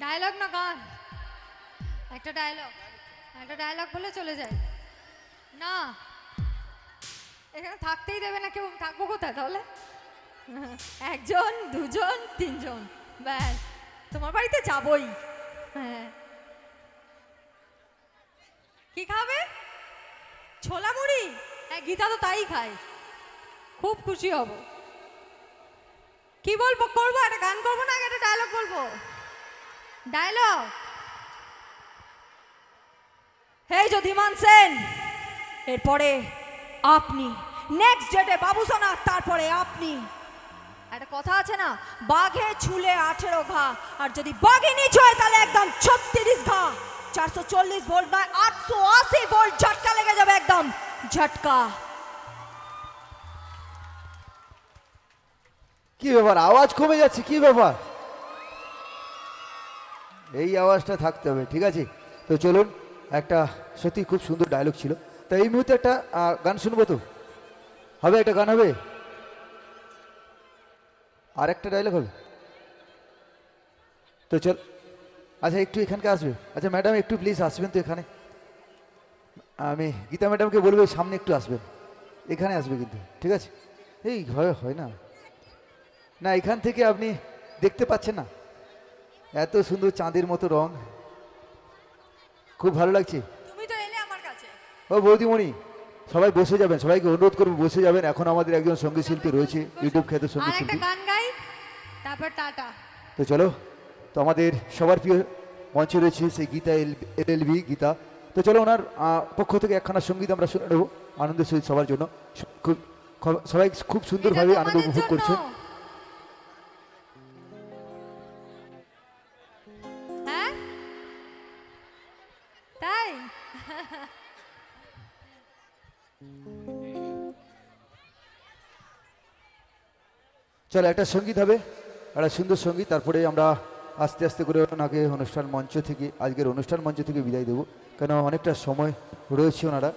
Dialogue না গান? একটা ডায়লগ বলে চলে যায় না, এখানে থাকতেই দেবে না কেউ, থাকবো কোথায় তাহলে? একজন দুজন তিনজন ব্যাস, তোমার বাড়িতে যাবই। হ্যাঁ, কি খাবে? ছোলা মুড়ি? হ্যাঁ, গীতা তো তাই খায়, খুব খুশি হব। কি বলবো, করবো একটা গান করবো না একটা ডায়লগ বলবো? ডায়লগ, হে যদিমান সেন, এরপরে আপনি, নেক্সট ডেটে বাবুসোনা, তারপরে আপনি। একটা কথা আছে না, বাঘে ছুলে 18 ঘা, আর যদি বাঘিনী ছুঁয়ে তাহলে একদম 36 ঘা। 440 ভোল্ট নয়, 880 ভোল্ট ঝটকা লেগে যাবে, একদম ঝটকা। কি ব্যাপার, আওয়াজ কমে যাচ্ছে, কি ব্যাপার? এই আওয়াজটা থাকতে হবে, ঠিক আছে? তো চলুন, একটা সত্যি খুব সুন্দর ডায়লগ ছিল। তো এই মুহূর্তে একটা গান শুনবো, তো হবে, একটা গান হবে, আর একটা ডায়লগ হবে। তো চল, আচ্ছা একটু এখানকে আসবে। আচ্ছা ম্যাডাম একটু প্লিজ আসবেন তো এখানে। আমি গীতা ম্যাডামকে বলবো সামনে একটু আসবেন, এখানে আসবে কিন্তু, ঠিক আছে? এই হয় হয় না, না এখান থেকে আপনি দেখতে পাচ্ছেন না, এত সুন্দর চাঁদের মতো রং, খুব ভালো লাগছে। তুমি তো এলে আমার কাছে। ও বৌদিমণি, সবাই বসে যাবেন, সবাইকে অনুরোধ করবো বসে যাবেন। এখন আমাদের একজন সঙ্গীত শিল্পী রয়েছে, ইউটিউব খ্যাত আর সঙ্গীত একটা শিল্পী। গান গাই, তারপর টাটা। তো চলো, তো আমাদের সবার প্রিয় মঞ্চে রয়েছে সেই গীতা এলএলবি গীতা। তো চলো, ওনার পক্ষ থেকে একখানা সঙ্গীত আমরা শুনে নেবো আনন্দের সহিত সবার জন্য। খুব সবাই খুব সুন্দরভাবে এটা আনন্দ তোমাদের উপভোগ জন্য। করছেন। হ্যাঁ তাই? চলো, একটা সঙ্গীত হবে, একটা সুন্দর সঙ্গীত, তারপরে আমরা আস্তে আস্তে করে ওনাকে অনুষ্ঠান মঞ্চ থেকে, আজকের অনুষ্ঠান মঞ্চ থেকে বিদায় দেবো, কেন অনেকটা সময় রয়েছে ওনারা।